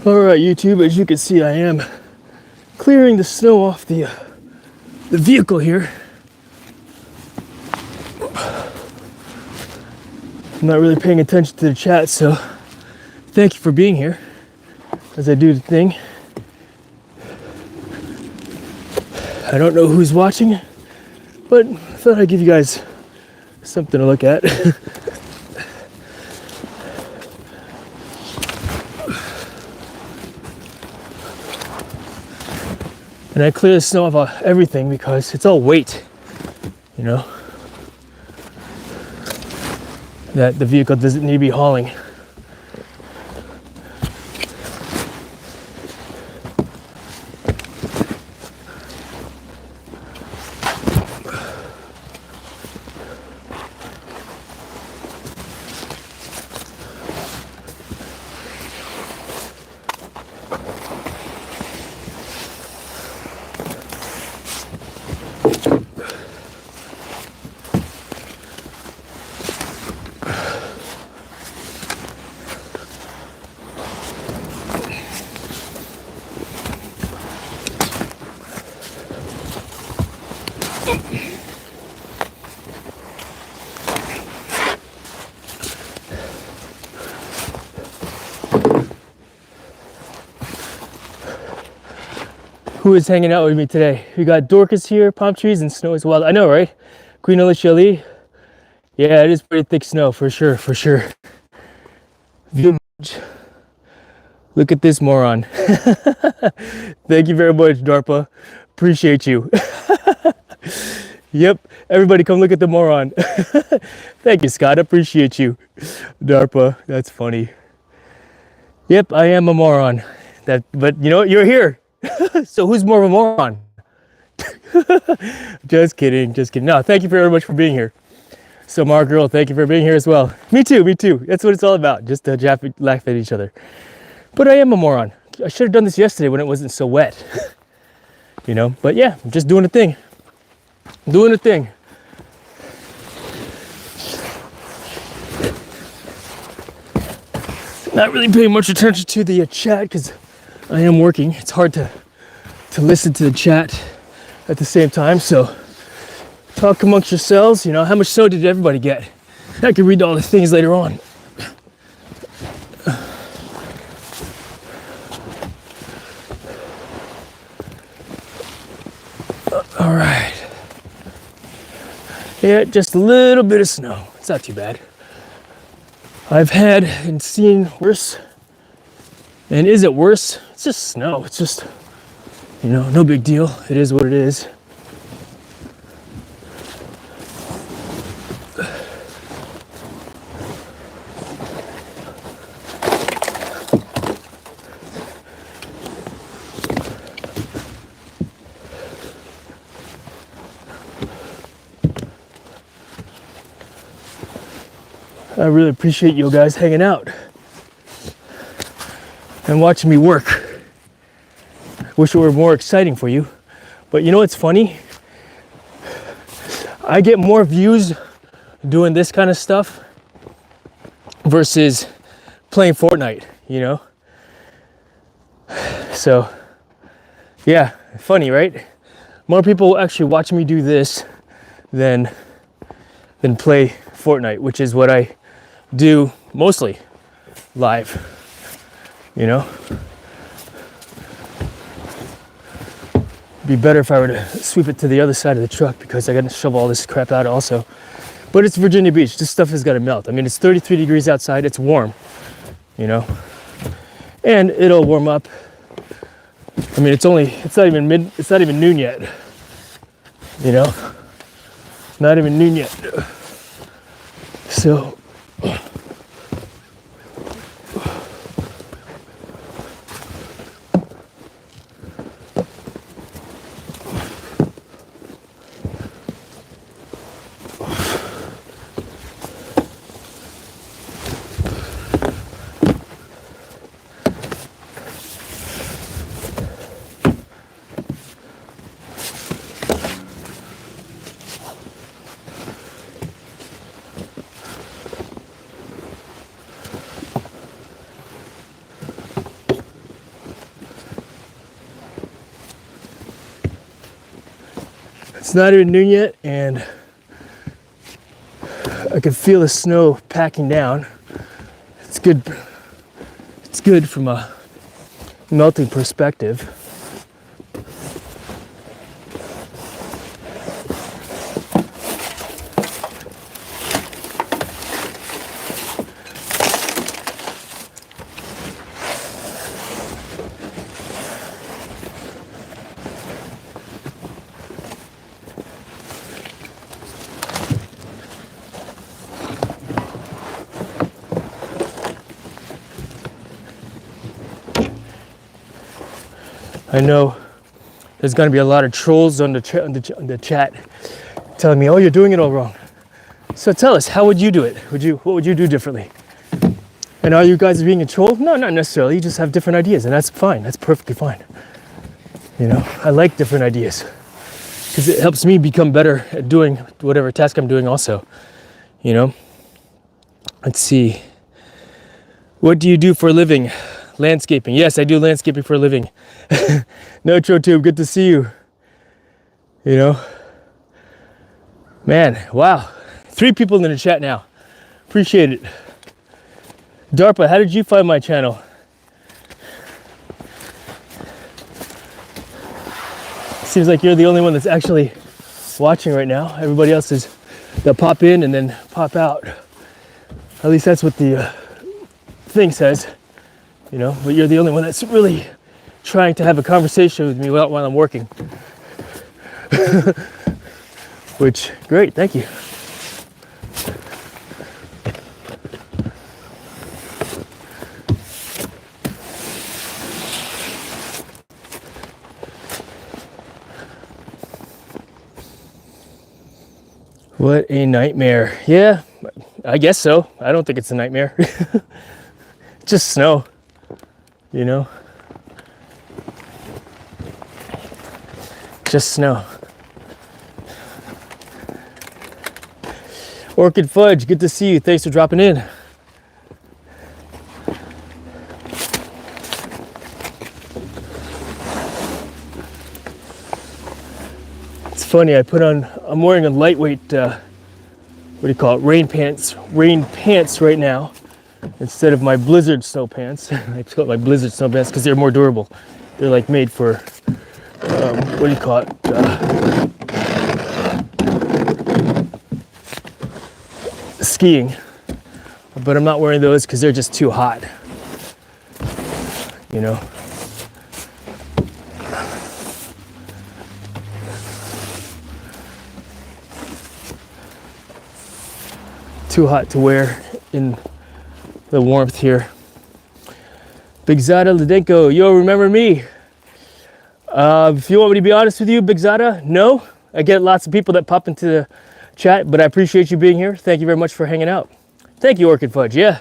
Alright YouTube, as you can see I am clearing the snow off the vehicle here. I'm not really paying attention to the chat, so thank you for being here as I do the thing. I don't know who's watching, but I thought I'd give you guys something to look at. And I clear the snow off everything because it's all weight, you know, that the vehicle doesn't need to be hauling. Who is hanging out with me today? We got Dorcas here, palm trees, and snow is wild. I know, right? Queen Alicia Lee. Yeah, it is pretty thick snow, for sure, for sure. Look at this moron. Thank you very much, DARPA. Appreciate you. Yep, everybody come look at the moron. Thank you, Scott. Appreciate you. DARPA, that's funny. Yep, I am a moron. But you know what? You're here. So who's more of a moron? Just kidding, just kidding. No, thank you very much for being here. So Mar girl, thank you for being here as well. Me too, me too. That's what it's all about, just to laugh at each other. But I am a moron. I should have done this yesterday when it wasn't so wet. You know, but yeah, I'm just doing a thing. Doing a thing. Not really paying much attention to the chat because I am working. It's hard to listen to the chat at the same time. So talk amongst yourselves. You know, how much snow did everybody get? I can read all the things later on. All right. Yeah, just a little bit of snow. It's not too bad. I've had and seen worse. And is it worse? It's just snow. It's just, you know, no big deal. It is what it is. I really appreciate you guys hanging out and watching me work. Wish it were more exciting for you. But you know what's funny? I get more views doing this kind of stuff versus playing Fortnite, you know? So, yeah, funny, right? More people actually watch me do this than play Fortnite, which is what I do mostly live, you know? Be better if I were to sweep it to the other side of the truck because I gotta shovel all this crap out also. But it's Virginia Beach. This stuff has gotta melt. I mean, it's 33 degrees outside. It's warm, you know? And it'll warm up. I mean, it's not even noon yet, you know? Not even noon yet. So, It's not even noon yet, and I can feel the snow packing down. It's good. It's good from a melting perspective. I know there's going to be a lot of trolls on the chat telling me, "Oh, you're doing it all wrong." So tell us, how would you do it? What would you do differently? And are you guys being a troll? No, not necessarily. You just have different ideas, and that's fine. That's perfectly fine. You know, I like different ideas because it helps me become better at doing whatever task I'm doing also. You know, let's see. What do you do for a living? Landscaping. Yes, I do landscaping for a living. No, TroTube, good to see you. You know, man, wow. 3 people in the chat now. Appreciate it. DARPA, how did you find my channel? Seems like you're the only one that's actually watching right now. Everybody else is, they'll pop in and then pop out. At least that's what the thing says. You know, but you're the only one that's really trying to have a conversation with me while I'm working. Which, great, thank you. What a nightmare. Yeah, I guess so. I don't think it's a nightmare. Just snow, you know? Just snow. Orchid Fudge, good to see you. Thanks for dropping in. It's funny, I'm wearing a lightweight, what do you call it, rain pants right now, instead of my blizzard snow pants. I call it my blizzard snow pants because they're more durable. They're like made for, what do you call it, skiing. But I'm not wearing those because they're just too hot, you know. Too hot to wear in the warmth here. Big Zada Ladenko, yo, remember me? If you want me to be honest with you, Big Zada, no. I get lots of people that pop into the chat, but I appreciate you being here. Thank you very much for hanging out. Thank you, Orchid Fudge, yeah.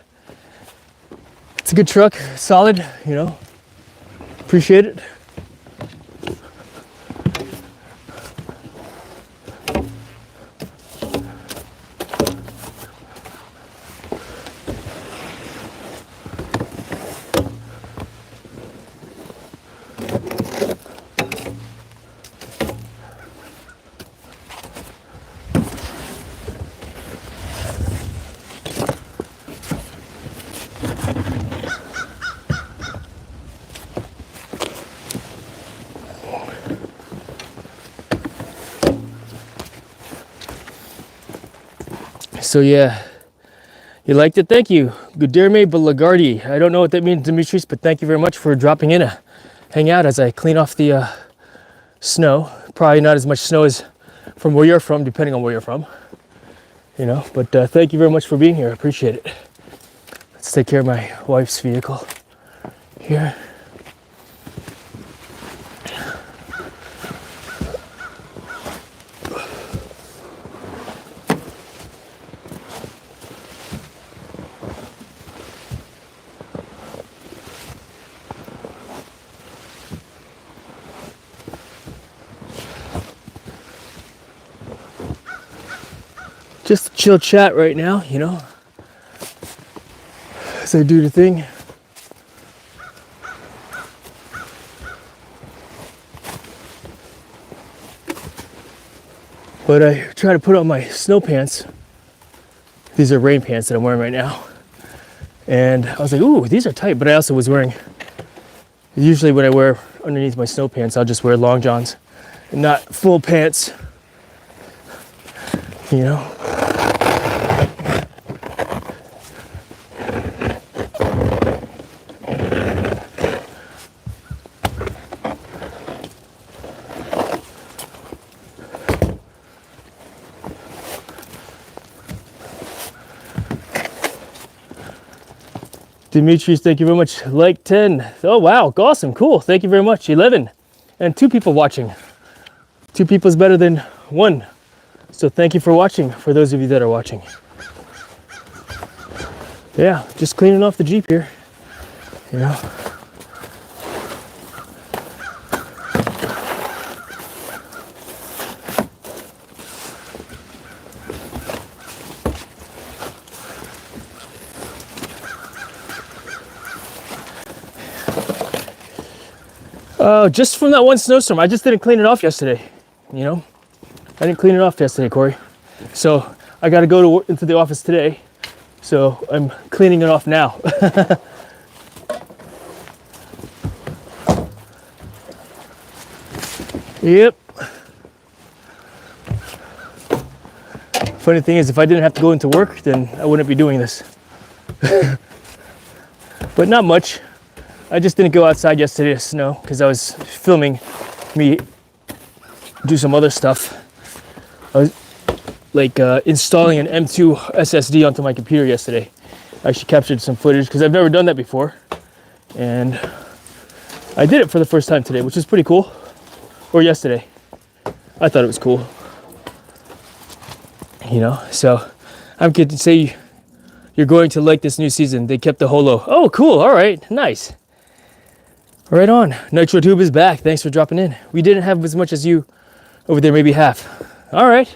It's a good truck, solid, you know. Appreciate it. So yeah, you liked it? Thank you. Guderme Balagardi. I don't know what that means, Dimitris, but thank you very much for dropping in to hang out as I clean off the snow. Probably not as much snow as from where you're from, depending on where you're from. You know, but thank you very much for being here. I appreciate it. Let's take care of my wife's vehicle here. Just a chill chat right now, you know, as I do the thing. But I try to put on my snow pants. These are rain pants that I'm wearing right now. And I was like, ooh, these are tight. But I also was wearing, usually when I wear underneath my snow pants, I'll just wear long johns and not full pants, you know. Demetrius, thank you very much. Like 10. Oh, wow. Awesome. Cool. Thank you very much. 11. And 2 people watching. 2 people is better than 1. So thank you for watching, for those of you that are watching. Yeah, just cleaning off the Jeep here. You know. Just from that one snowstorm. I just didn't clean it off yesterday, you know? I didn't clean it off yesterday, Corey. So I got to go into the office today. So I'm cleaning it off now. Yep. Funny thing is, if I didn't have to go into work, then I wouldn't be doing this. But not much. I just didn't go outside yesterday to snow because I was filming me do some other stuff. I was like installing an M2 SSD onto my computer yesterday. I actually captured some footage because I've never done that before. And I did it for the first time today, which is pretty cool. Or yesterday. I thought it was cool. You know, so I'm good to say you're going to like this new season. They kept the holo. Oh, cool. All right. Nice. Right on. Nitro Tube is back. Thanks for dropping in. We didn't have as much as you over there, maybe half. All right.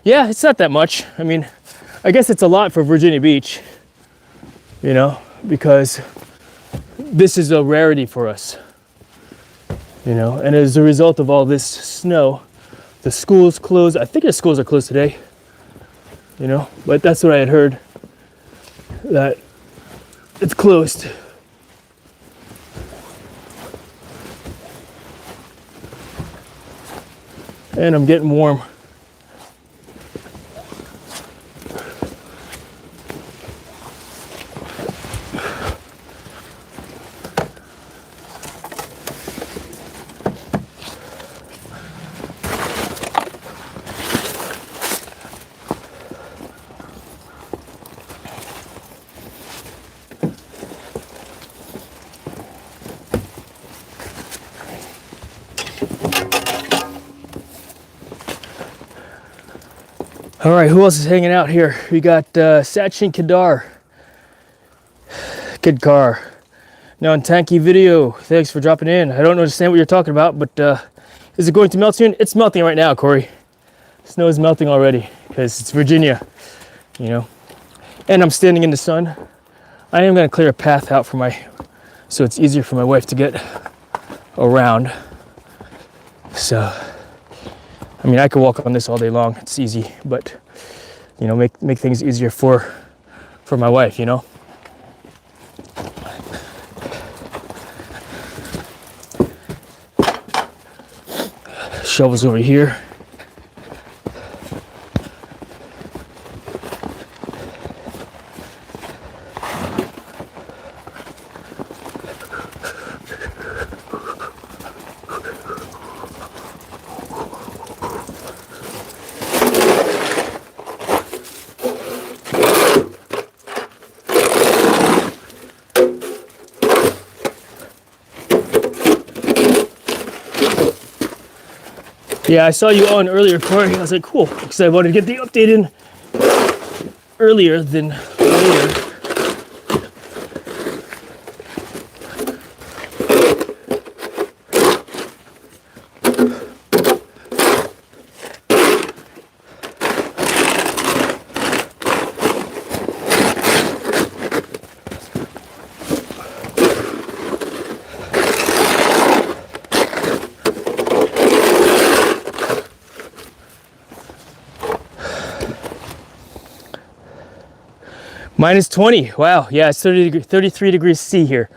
Yeah, it's not that much. I mean, I guess it's a lot for Virginia Beach, you know, because this is a rarity for us, you know, and as a result of all this snow, the schools closed. I think the schools are closed today, you know, but that's what I had heard, that it's closed. And I'm getting warm. All right, who else is hanging out here? We got Sachin Kedar. Good car. Now on Tanky Video, thanks for dropping in. I don't understand what you're talking about, but is it going to melt soon? It's melting right now, Corey. Snow is melting already because it's Virginia, you know. And I'm standing in the sun. I am gonna clear a path out for so it's easier for my wife to get around. So, I mean, I could walk on this all day long. It's easy, but you know, make things easier for my wife, you know. Shovels over here. Yeah, I saw you on earlier, Corey. I was like, cool, because I wanted to get the update in earlier than later. Minus 20. Wow. Yeah, it's 33 degrees C here.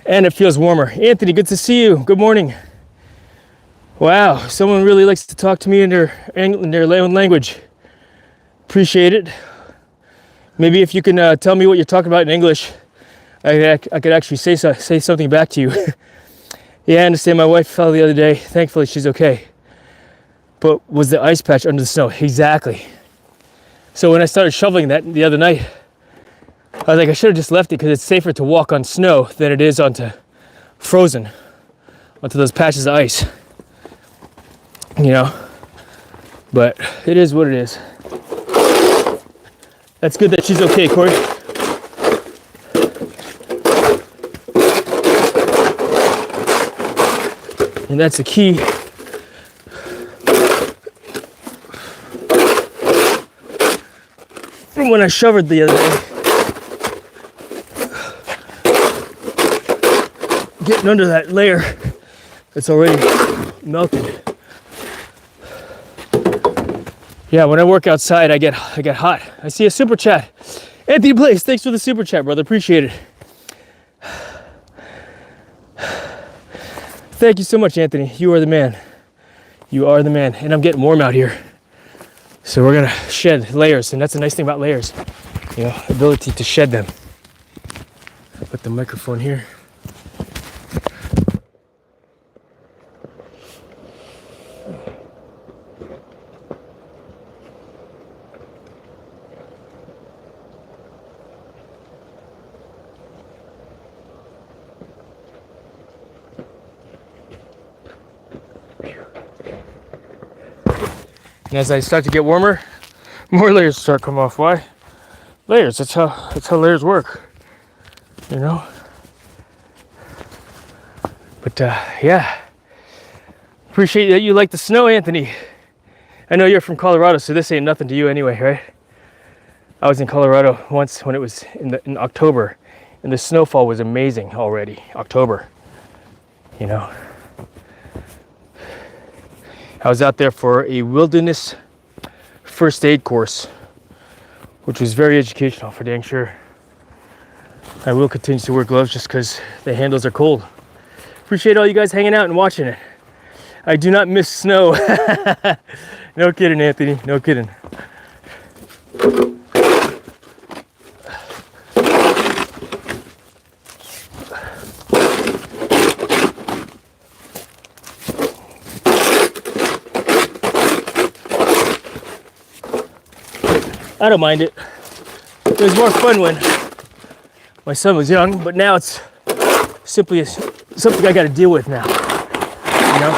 And it feels warmer. Anthony, good to see you. Good morning. Wow, someone really likes to talk to me in their own language. Appreciate it. Maybe if you can tell me what you're talking about in English, I could actually say something back to you. Yeah, I understand. My wife fell the other day. Thankfully, she's okay. But was the ice patch under the snow? Exactly. So when I started shoveling that the other night, I was like, I should have just left it because it's safer to walk on snow than it is onto frozen, onto those patches of ice. You know, but it is what it is. That's good that she's okay, Corey. And that's the key. From when I shoveled the other day. Getting under that layer that's already melted. Yeah, when I work outside, I get hot. I see a super chat. Anthony Blaze, thanks for the super chat, brother. Appreciate it. Thank you so much, Anthony. You are the man. You are the man. And I'm getting warm out here. So we're gonna shed layers, and that's the nice thing about layers. You know, ability to shed them. Put the microphone here. And as I start to get warmer, more layers start to come off. Why? Layers. That's how layers work. You know. But yeah, appreciate that you like the snow, Anthony. I know you're from Colorado, so this ain't nothing to you anyway, right? I was in Colorado once when it was in October, and the snowfall was amazing already. October. You know. I was out there for a wilderness first aid course, which was very educational for dang sure. I will continue to wear gloves just because the handles are cold. Appreciate all you guys hanging out and watching it. I do not miss snow. No kidding, Anthony. No kidding. I don't mind it. It was more fun when my son was young, but now it's simply something I got to deal with now. You know,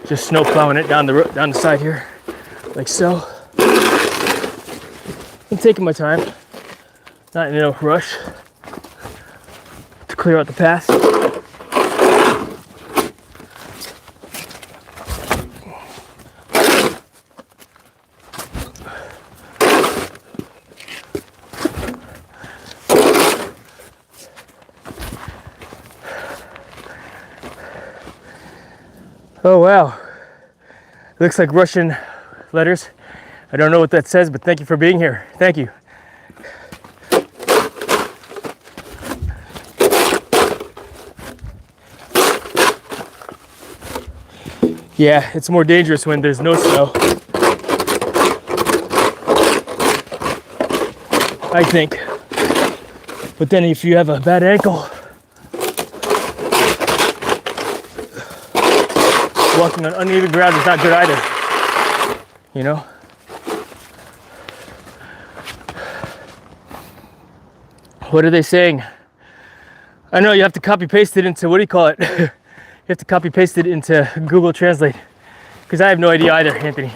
just snow plowing it down the side here, like so. I'm taking my time, not in a rush to clear out the path. Oh wow, looks like Russian letters. I don't know what that says, but thank you for being here. Thank you. Yeah, it's more dangerous when there's no snow, I think. But then if you have a bad ankle, walking on uneven ground is not good either, you know? What are they saying? I know you have to copy paste it into, what do you call it? You have to copy paste it into Google Translate, because I have no idea either, Anthony.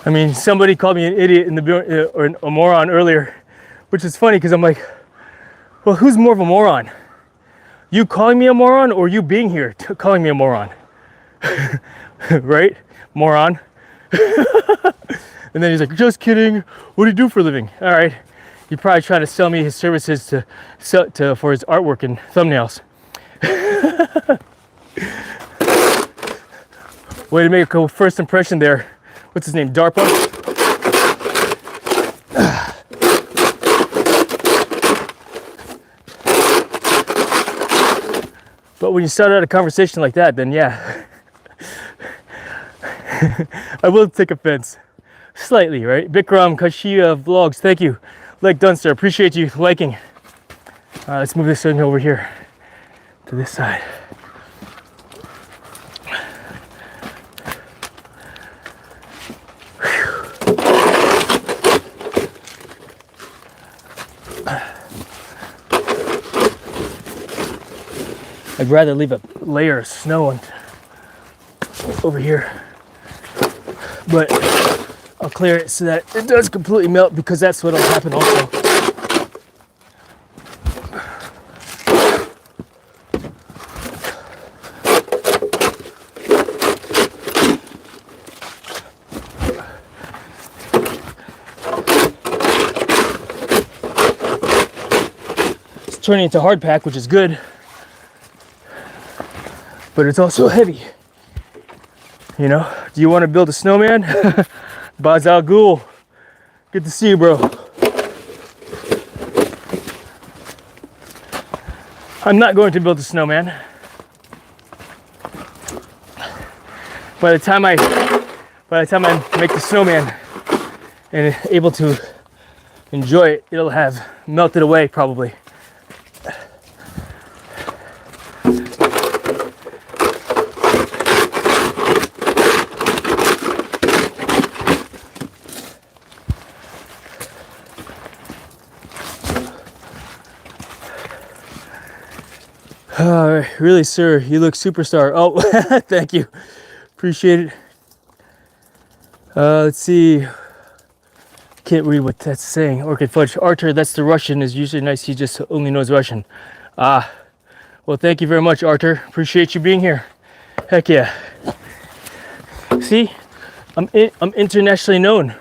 I mean, somebody called me an idiot or a moron earlier, which is funny because I'm like, well, who's more of a moron? You calling me a moron or you being here calling me a moron? Right? Moron. And then he's like, just kidding. What do you do for a living? All right. You're probably trying to sell me his services for his artwork and thumbnails. Way to make a first impression there. What's his name? DARPA? But when you start out a conversation like that, then yeah. I will take offense. Slightly, right? Bikram Kashia Vlogs, thank you. Like Dunster, appreciate you liking. Let's move this thing over here to this side. I'd rather leave a layer of snow on over here, but I'll clear it so that it does completely melt, because that's what'll happen also. It's turning into hard pack, which is good, but it's also heavy. You know, do you want to build a snowman? Bazal Ghul, good to see you, bro. I'm not going to build a snowman. By the time I make the snowman and able to enjoy it, it'll have melted away probably. Really, sir, you look superstar. Oh, thank you. Appreciate it. Let's see. Can't read what that's saying. Orchid Fudge. Arthur, that's the Russian, is usually nice. He just only knows Russian. Well, thank you very much, Arthur. Appreciate you being here. Heck yeah. See, I'm internationally known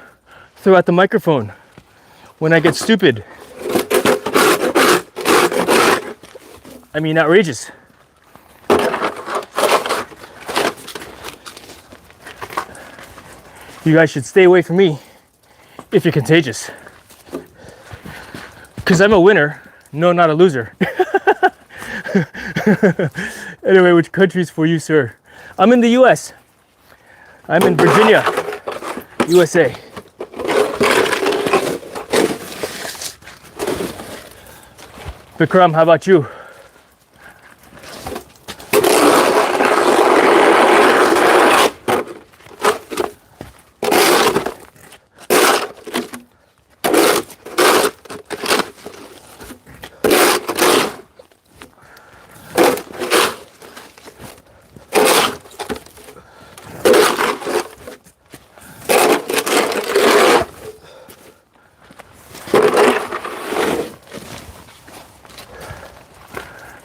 throughout the microphone when I get stupid. I mean, outrageous. You guys should stay away from me if you're contagious. Because I'm a winner, no, not a loser. Anyway, which country's for you, sir? I'm in the US. I'm in Virginia, USA. Vikram, how about you?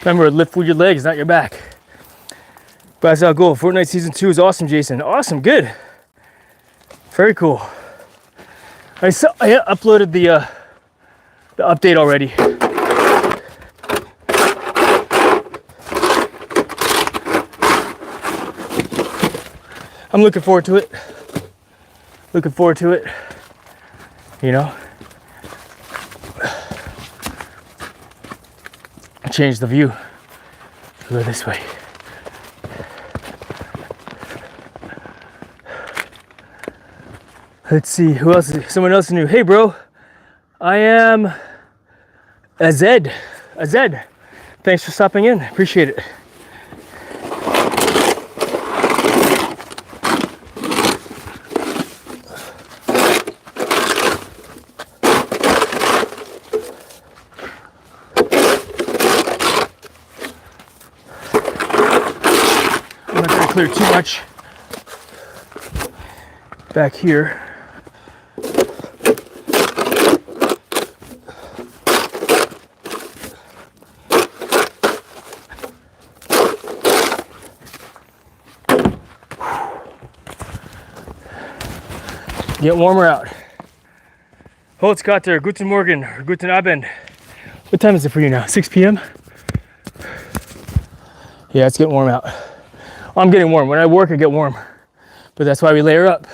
Remember, lift with your legs, not your back. Bazal Ghul, Fortnite Season 2 is awesome, Jason. Awesome, good. Very cool. I uploaded the update already. I'm looking forward to it. Looking forward to it. You know? Change the view. Go this way. Let's see, who else? Someone else new. Hey, bro. I am Azed. Thanks for stopping in. Appreciate it. Clear too much back here. Get warmer out. Holzkater, Guten Morgen, or Guten Abend. What time is it for you now? 6 p.m.? Yeah, it's getting warm out. I'm getting warm. When I work, I get warm. but that's why we layer up.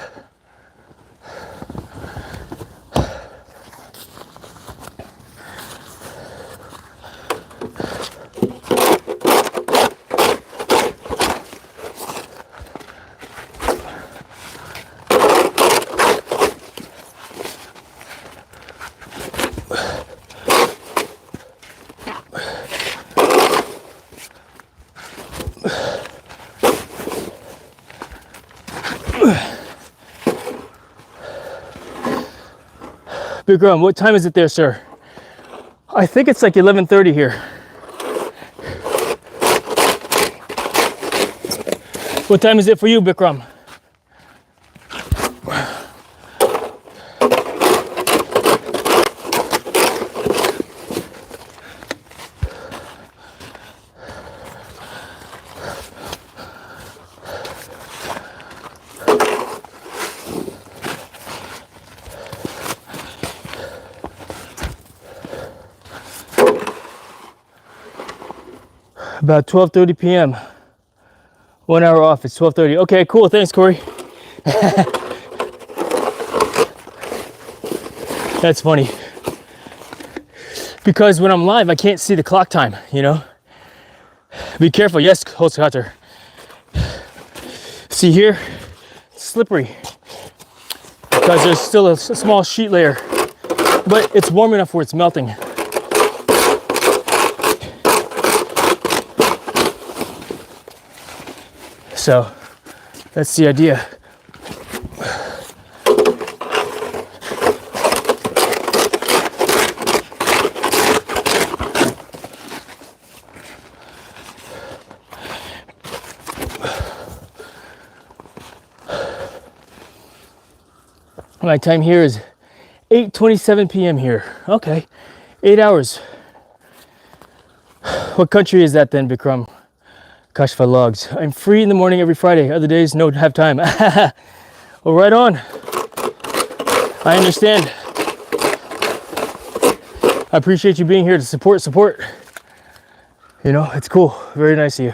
Big Rum, what time is it there, sir? I think it's like 11:30 here. What time is it for you, Big Rum? About 12:30 p.m. 1 hour off. It's 12:30. Okay, cool. Thanks, Corey. That's funny. Because when I'm live, I can't see the clock time, you know? Be careful. Yes, host cutter. See here? It's slippery. Because there's still a small sheet layer. But it's warm enough where it's melting. So that's the idea. My time here is 8:27 p.m. here. Okay, 8 hours. What country is that then, Bikram? Kashfa logs. I'm free in the morning every Friday. Other days, no have time. Well, right on. I understand. I appreciate you being here to support. You know, it's cool. Very nice of you.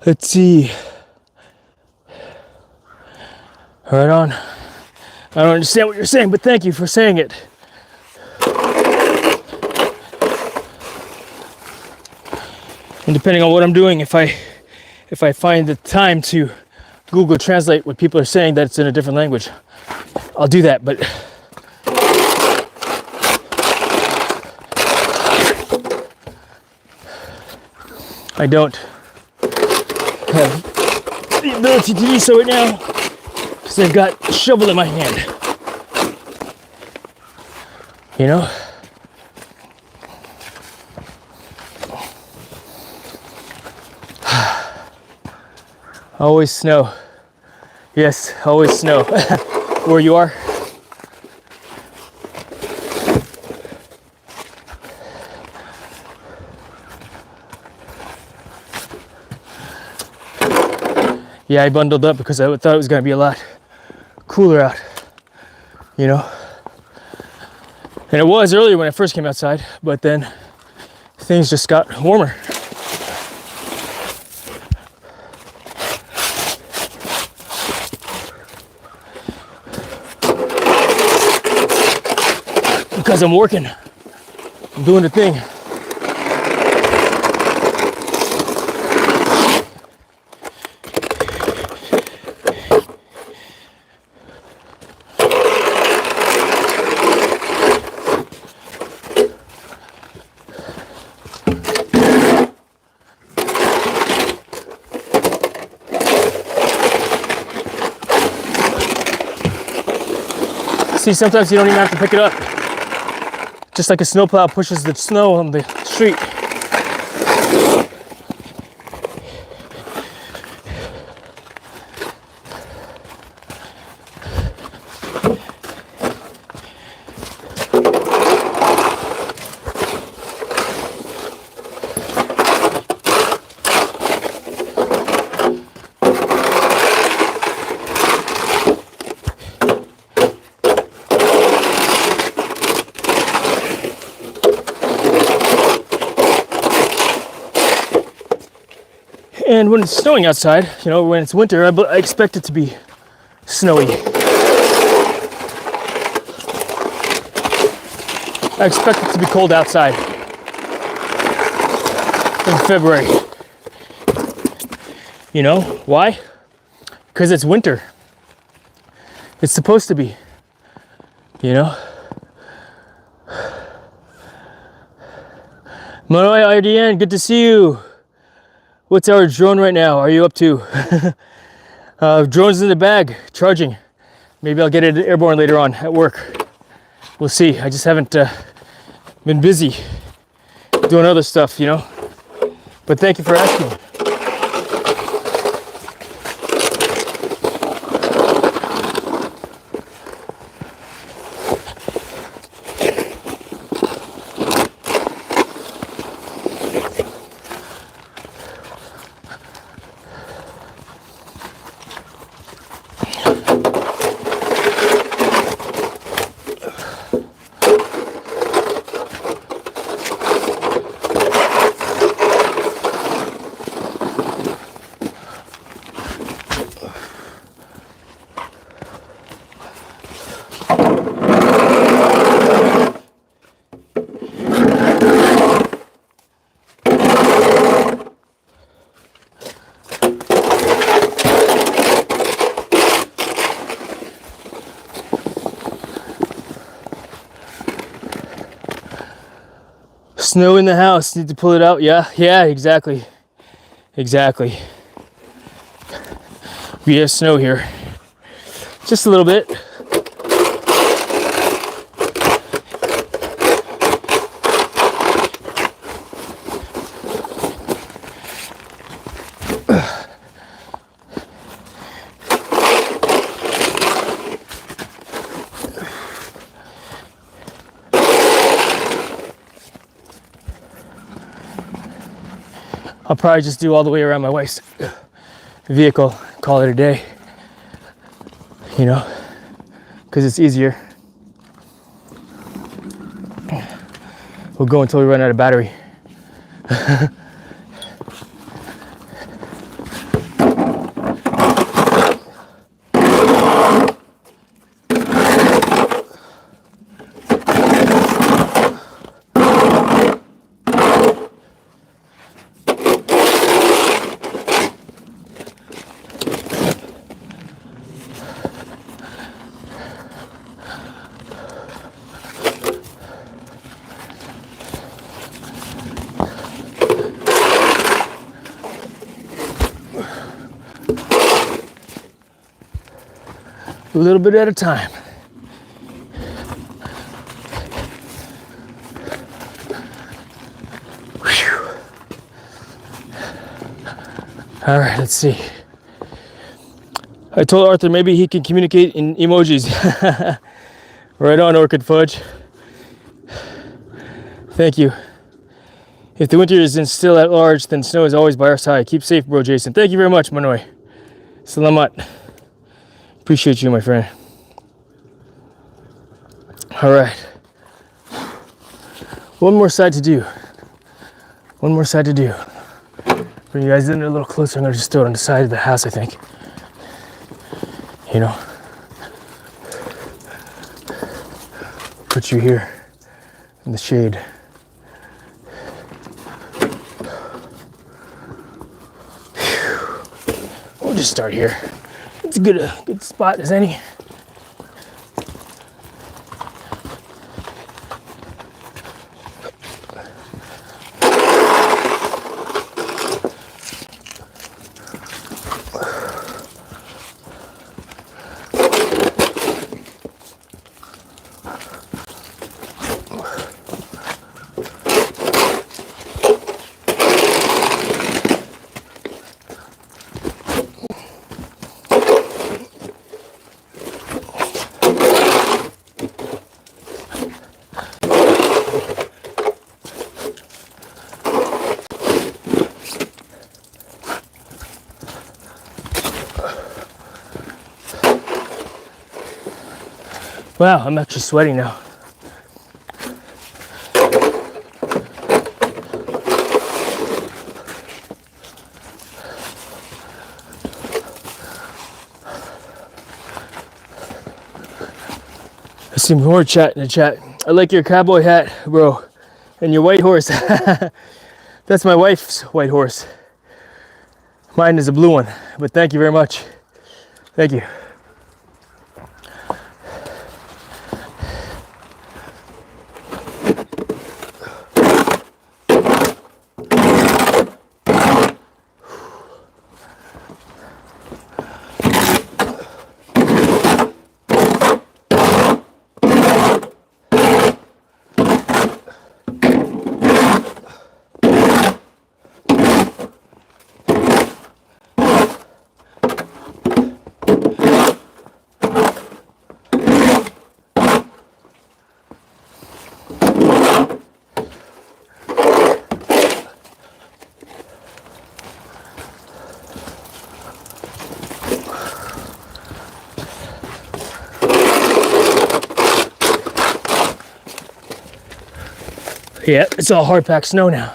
Let's see. Right on. I don't understand what you're saying, but thank you for saying it. And depending on what I'm doing, if I find the time to Google Translate what people are saying that it's in a different language, I'll do that, but I don't have the ability to do so right now because I've got a shovel in my hand. You know? Always snow. Yes, always snow. Where you are? Yeah, I bundled up because I thought it was going to be a lot cooler out, you know? And it was earlier when I first came outside, but then things just got warmer. Because I'm working, I'm doing the thing. See, sometimes you don't even have to pick it up. just like a snowplow pushes the snow on the street. And when it's snowing outside, you know, when it's winter, I expect it to be snowy. I expect it to be cold outside in February. You know, why? Because it's winter. It's supposed to be, you know? Manoy RDN, good to see you. What's our drone right now? Are you up to? Drone's in the bag, charging. Maybe I'll get it airborne later on at work. We'll see. I just haven't been busy doing other stuff, you know? But thank you for asking. Snow in the house, need to pull it out. Yeah, exactly. We have snow here. Just a little bit. I'll probably just do all the way around my wife's vehicle, call it a day, you know, because it's easier. We'll go until we run out of battery. A little bit at a time. Whew. All right, let's see. I told Arthur maybe he can communicate in emojis. Right on, Orchid Fudge. Thank you. If the winter isn't still at large, then snow is always by our side. Keep safe, bro, Jason. Thank you very much, Manoy. Salamat. Appreciate you, my friend. All right. One more side to do. Bring you guys in a little closer. I'm gonna just throw it on the side of the house, I think. You know. Put you here in the shade. We'll just start here. It's a good spot as any. Wow, I'm actually sweating now. I see more chat in the chat. I like your cowboy hat, bro, and your white horse. That's my wife's white horse. Mine is a blue one, but thank you very much. Thank you. Yeah, it's all hard packed snow now.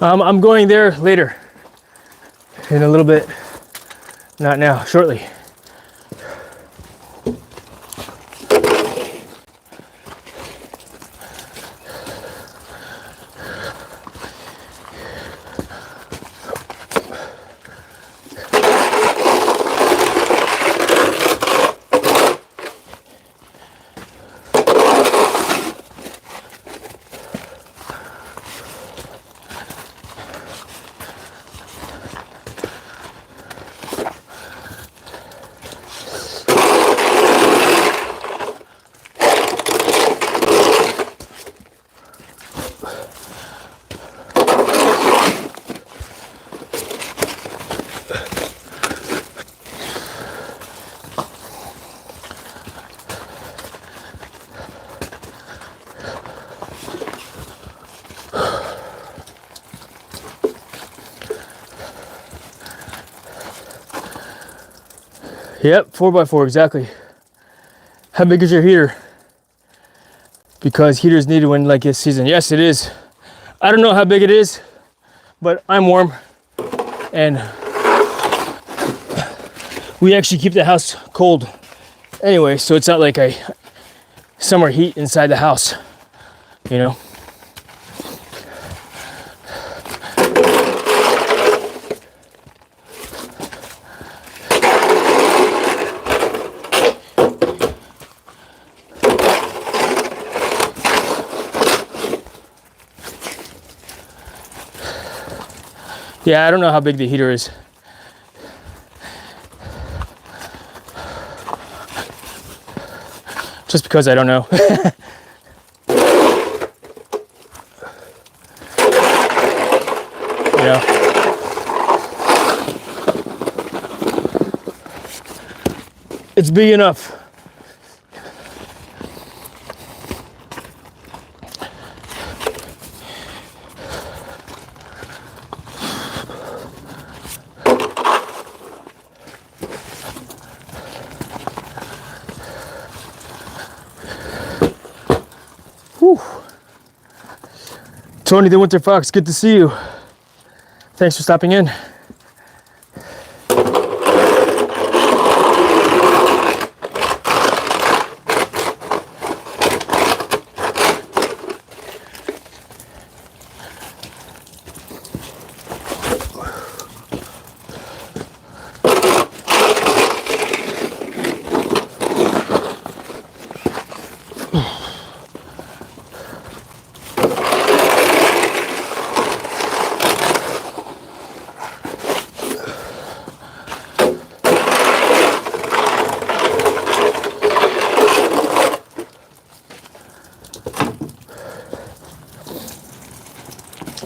I'm going there later, in a little bit, not now, shortly. Yep, 4x4, exactly. How big is your heater? Because heaters needed when like this season. Yes, it is. I don't know how big it is, but I'm warm. And we actually keep the house cold anyway, so it's not like a summer heat inside the house, you know? Yeah, I don't know how big the heater is. Just because I don't know. Yeah. It's big enough. Whew. Tony the Winter Fox, good to see you. Thanks for stopping in.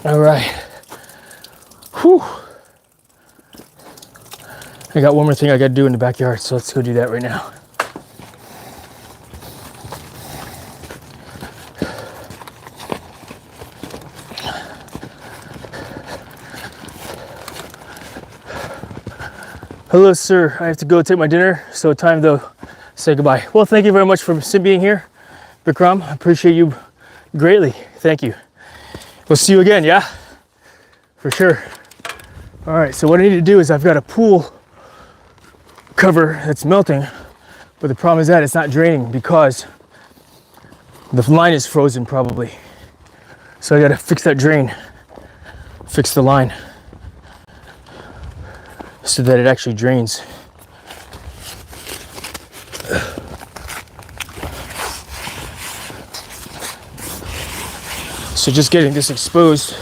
All right. Whew. I got one more thing I got to do in the backyard, so let's go do that right now. Hello, sir. I have to go take my dinner, so time to say goodbye. Well, thank you very much for being here, Vikram. I appreciate you greatly. Thank you. We'll see you again, yeah? For sure. All right, so what I need to do is I've got a pool cover that's melting, but the problem is that it's not draining because the line is frozen probably. So I gotta fix that drain, fix the line so that it actually drains. So just getting this exposed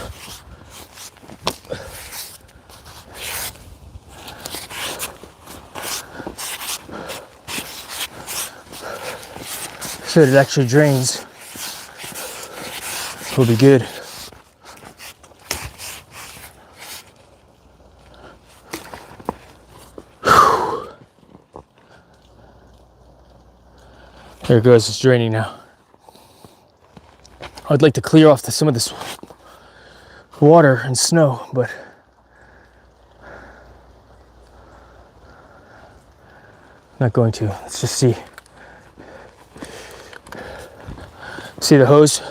so that it actually drains will be good. There it goes, it's draining now. I'd like to clear off some of this water and snow, but not going to. Let's just see. See the hose?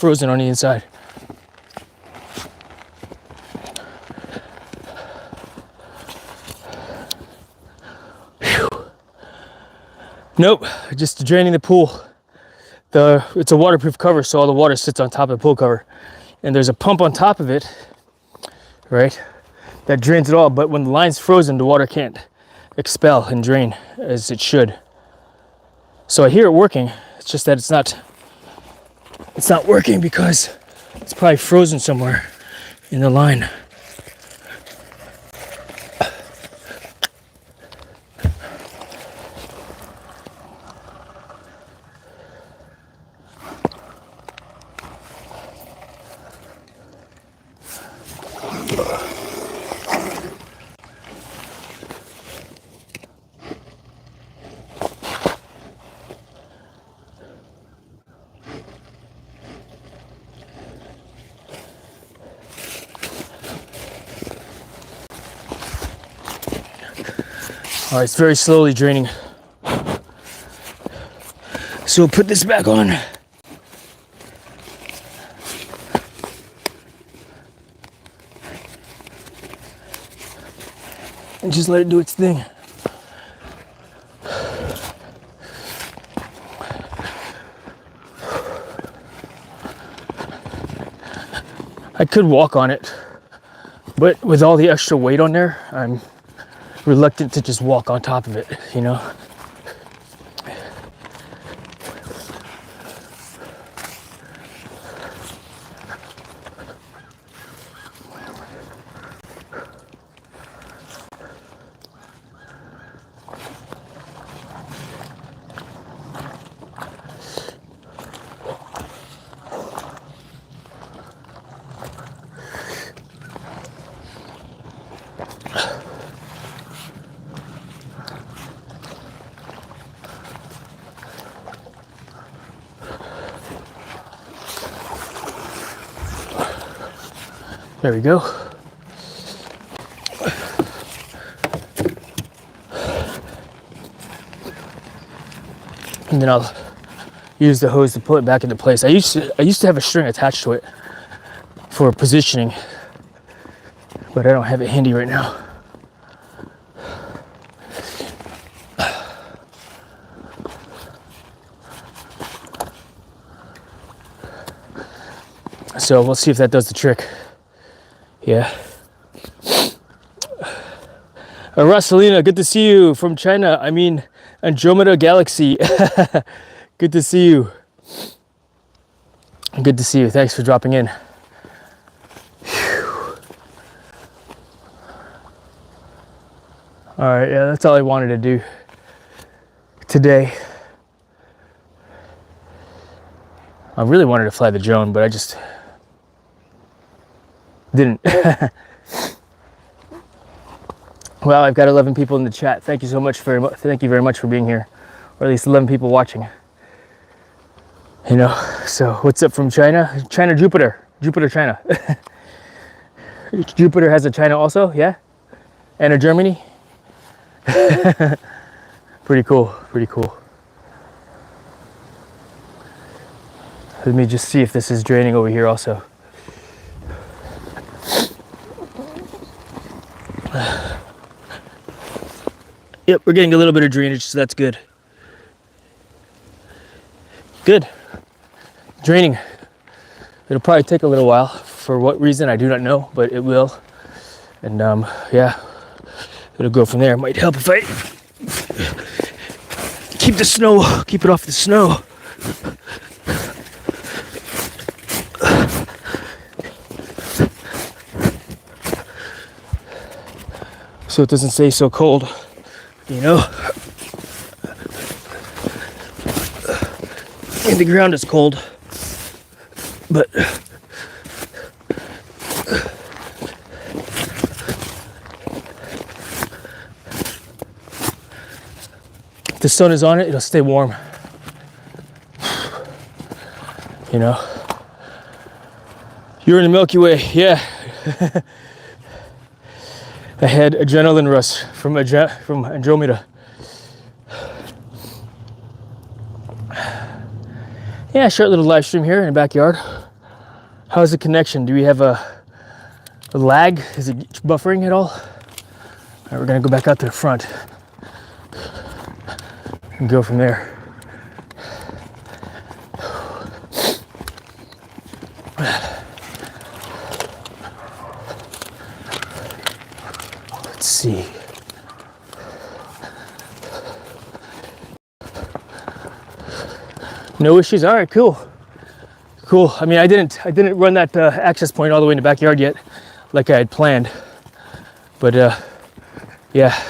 Frozen on the inside. Whew. Nope, just draining the pool. It's a waterproof cover, so all the water sits on top of the pool cover. And there's a pump on top of it, right, that drains it all. But when the line's frozen, the water can't expel and drain as it should. So I hear it working. It's just that it's not working because it's probably frozen somewhere in the line. All right, it's very slowly draining. So we'll put this back on. And just let it do its thing. I could walk on it, but with all the extra weight on there, I'm reluctant to just walk on top of it, you know? There we go. And then I'll use the hose to pull it back into place. I used to have a string attached to it for positioning, but I don't have it handy right now. So we'll see if that does the trick. Yeah. Rosalina, good to see you from China. I mean, Andromeda Galaxy. Good to see you. Good to see you. Thanks for dropping in. Whew. All right, yeah, that's all I wanted to do today. I really wanted to fly the drone, but I just didn't. Well, I've got 11 people in the chat. Thank you so much thank you very much for being here, or at least 11 people watching. You know, so what's up from China? China, Jupiter, China. Jupiter has a China also, yeah, and a Germany. Pretty cool, pretty cool. Let me just see if this is draining over here also. Yep, we're getting a little bit of drainage, so that's good. Good. Draining. It'll probably take a little while. For what reason, I do not know, but it will. And yeah, it'll go from there. It might help if I keep it off the snow. So it doesn't stay so cold, you know? And the ground is cold, but if the sun is on it, it'll stay warm. You know? You're in the Milky Way, yeah. I had adrenaline rush from Andromeda. Yeah, short little live stream here in the backyard. How's the connection? Do we have a lag? Is it buffering at all? All right, we're gonna go back out to the front and go from there. Let's see. No issues. All right, cool. Cool. I mean, I didn't run that access point all the way in the backyard yet, like I had planned. But yeah,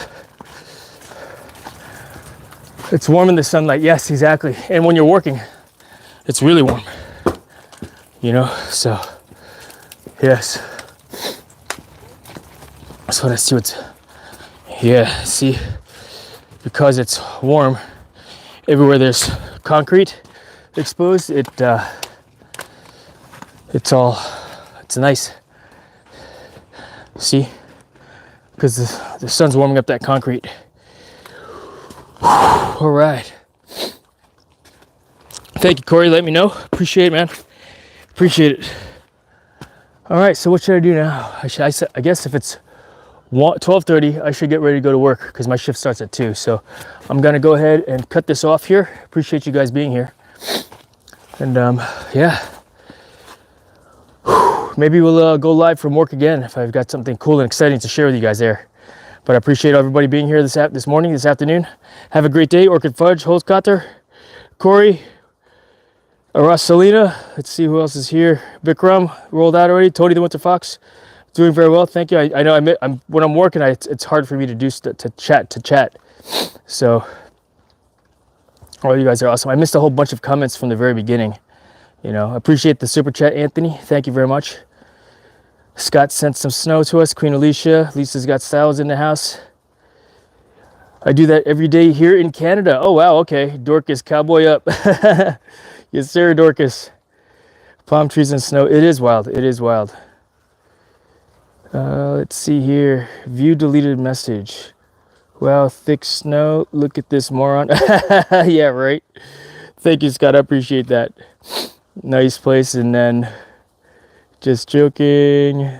it's warm in the sunlight. Yes, exactly. And when you're working, it's really warm. You know. So yes. So let's see what's. Yeah. See, because it's warm, everywhere there's concrete exposed, it's nice. See, because the sun's warming up that concrete. All right. Thank you, Corey. Let me know. Appreciate it, man. Appreciate it. All right. So what should I do now? I guess if it's 12:30, I should get ready to go to work because my shift starts at 2. So I'm gonna go ahead and cut this off here. Appreciate you guys being here. And yeah, maybe we'll go live from work again if I've got something cool and exciting to share with you guys there. But I appreciate everybody being here this afternoon. Have a great day. Orchid Fudge, Holzkotter, Corey, Rosalina. Let's see who else is here. Bikram rolled out already. Tony the Winter Fox, doing very well. Thank you. I know when I'm working, it's hard for me to do to chat. So. Oh, you guys are awesome. I missed a whole bunch of comments from the very beginning. You know, appreciate the super chat, Anthony. Thank you very much. Scott sent some snow to us. Queen Alicia. Lisa's got styles in the house. I do that every day here in Canada. Oh, wow. Okay. Dorcas, cowboy up. Yes, sir, Dorcas. Palm trees and snow. It is wild. It is wild. Let's see here. View deleted message. Wow, thick snow. Look at this moron. Yeah, right. Thank you, Scott. I appreciate that. Nice place. And then just joking.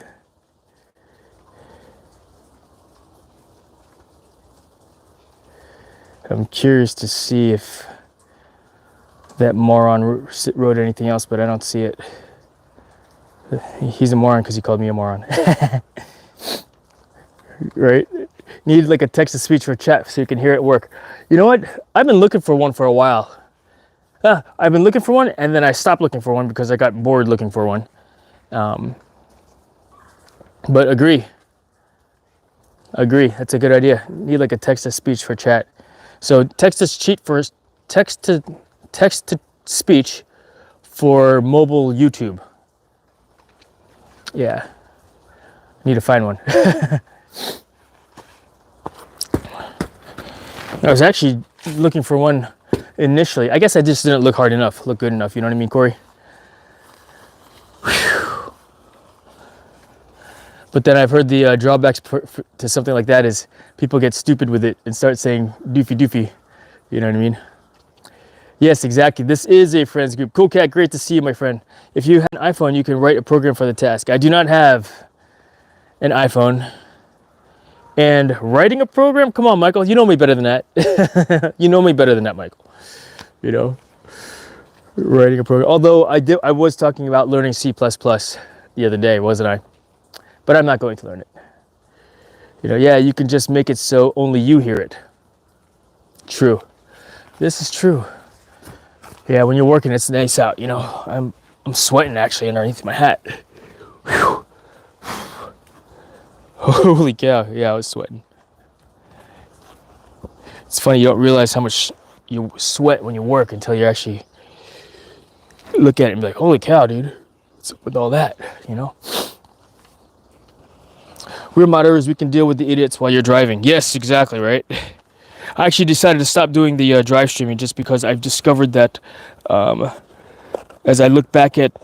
I'm curious to see if that moron wrote anything else, but I don't see it. He's a moron because he called me a moron. Right? Need like a text to speech for chat so you can hear it work. You know what? I've been looking for one for a while. I've been looking for one, and then I stopped looking for one because I got bored looking for one. But agree. That's a good idea. Need like a text to speech for chat. So text to speech for mobile YouTube. Yeah. Need to find one. I was actually looking for one initially. I guess I just didn't look hard enough, look good enough. You know what I mean, Corey? Whew. But then I've heard the drawbacks to something like that is people get stupid with it and start saying doofy doofy. You know what I mean? Yes, exactly. This is a friends group. Cool Cat, great to see you, my friend. If you have an iPhone, you can write a program for the task. I do not have an iPhone. And writing a program? Come on, Michael. You know me better than that. You know me better than that, Michael. You know, writing a program. Although I was talking about learning C++ the other day, wasn't I? But I'm not going to learn it. You know, yeah, you can just make it so only you hear it. True. This is true. Yeah, when you're working, it's nice out. You know, I'm sweating actually underneath my hat. Whew. Holy cow, yeah, I was sweating. It's funny, you don't realize how much you sweat when you work until you actually look at it and be like, holy cow, dude, what's up with all that, you know? We're moderators, we can deal with the idiots while you're driving. Yes, exactly, right? I actually decided to stop doing the drive streaming just because I've discovered that as I look back at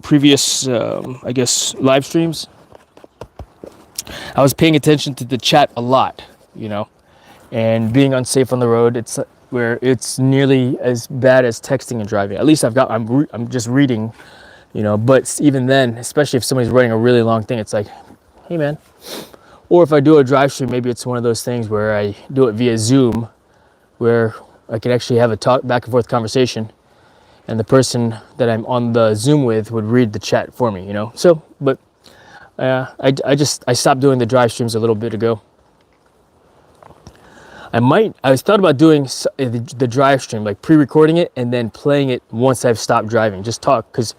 previous, I guess, live streams, I was paying attention to the chat a lot, you know, and being unsafe on the road. It's where it's nearly as bad as texting and driving. At least I'm just reading, you know. But even then, especially if somebody's writing a really long thing, it's like, hey man. Or if I do a drive stream, maybe it's one of those things where I do it via Zoom, where I can actually have a back and forth conversation, and the person that I'm on the Zoom with would read the chat for me, you know. So, but. I stopped doing the drive streams a little bit ago. I was thought about doing the drive stream, like pre-recording it and then playing it once I've stopped driving. Just talk, because,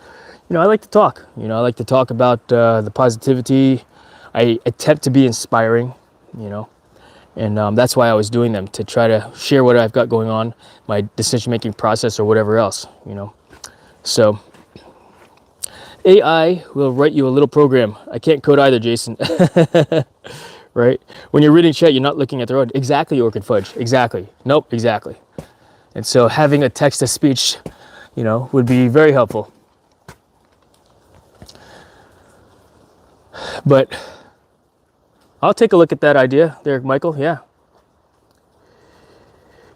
you know, I like to talk. You know, I like to talk about the positivity. I attempt to be inspiring, you know, and that's why I was doing them, to try to share what I've got going on, my decision-making process or whatever else, you know. So AI will write you a little program. I can't code either, Jason. Right? When you're reading chat, you're not looking at the road. Exactly, Orchid Fudge. Exactly. Nope, exactly. And so having a text-to-speech, you know, would be very helpful. But I'll take a look at that idea there, Michael. Yeah.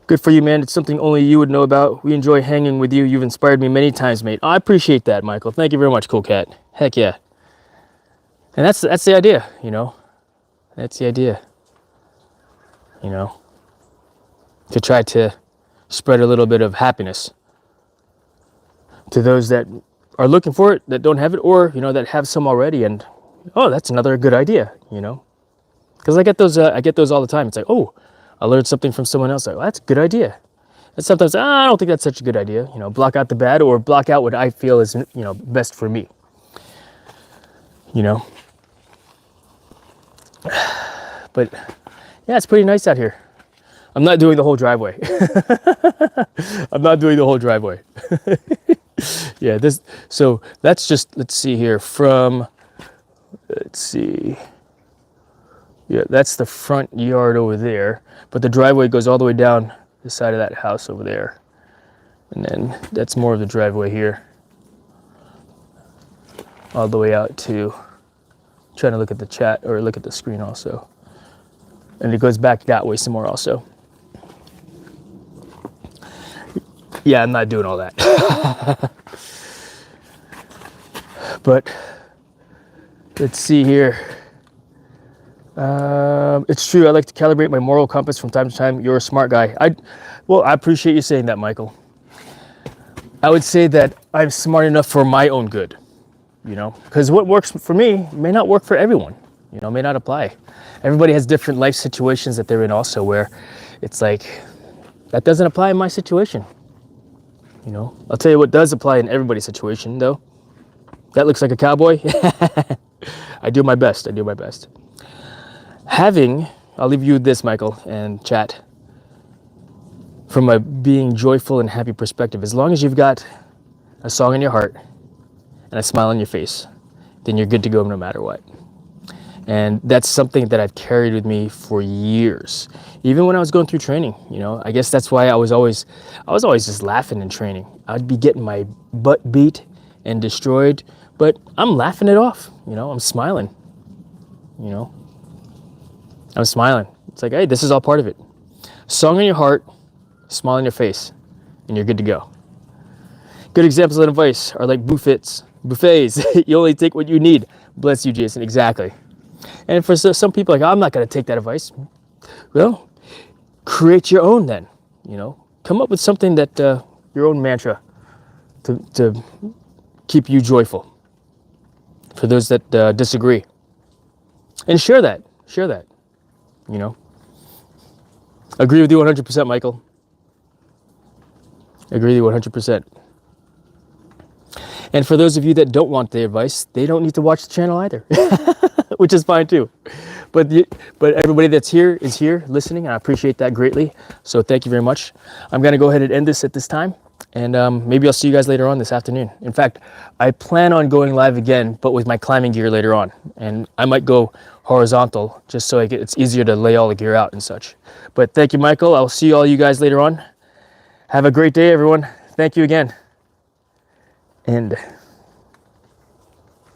Good for you, man. It's something only you would know about. We enjoy hanging with you. You've inspired me many times, mate. I appreciate that, Michael. Thank you very much, Cool Cat. Heck yeah. And that's the idea, you know. That's the idea. You know. To try to spread a little bit of happiness to those that are looking for it, that don't have it, or, you know, that have some already, and oh, that's another good idea, you know. Because I get those all the time. It's like, oh, I learned something from someone else. Like, well, that's a good idea. And sometimes, I don't think that's such a good idea. You know, block out the bad, or block out what I feel is, you know, best for me. You know. But yeah, it's pretty nice out here. I'm not doing the whole driveway. I'm not doing the whole driveway. Yeah, so that's just, let's see here, let's see. Yeah, that's the front yard over there, but the driveway goes all the way down the side of that house over there. And then that's more of the driveway here, all the way out to trying to look at the chat or look at the screen also. And it goes back that way some more also. Yeah, I'm not doing all that. But let's see here. It's true, I like to calibrate my moral compass from time to time. You're a smart guy. Well, I appreciate you saying that, Michael. I would say that I'm smart enough for my own good, you know, because what works for me may not work for everyone, you know, may not apply. Everybody has different life situations that they're in also, where it's like, that doesn't apply in my situation. You know, I'll tell you what does apply in everybody's situation though. That looks like a cowboy. I do my best. I do my best. I'll leave you with this, Michael, and chat. From a being joyful and happy perspective, as long as you've got a song in your heart and a smile on your face, then you're good to go no matter what. And that's something that I've carried with me for years. Even when I was going through training, you know, I guess that's why I was always just laughing in training. I'd be getting my butt beat and destroyed, but I'm laughing it off, you know, I'm smiling, you know, I'm smiling. It's like, hey, this is all part of it. Song in your heart, smile on your face, and you're good to go. Good examples of advice are like buffets. You only take what you need. Bless you, Jason. Exactly. And for some people, like, I'm not going to take that advice. Well, create your own then, you know. Come up with something that, your own mantra to keep you joyful. For those that disagree. And share that, you know. Agree with you 100%, Michael. Agree with you 100%. And for those of you that don't want the advice, they don't need to watch the channel either, which is fine too. But everybody that's here is here listening, and I appreciate that greatly. So thank you very much. I'm going to go ahead and end this at this time, and maybe I'll see you guys later on this afternoon. In fact, I plan on going live again, but with my climbing gear later on. And I might go horizontal just so it's easier to lay all the gear out and such. But thank you, Michael. I'll see all you guys later on. Have a great day, everyone. Thank you again. And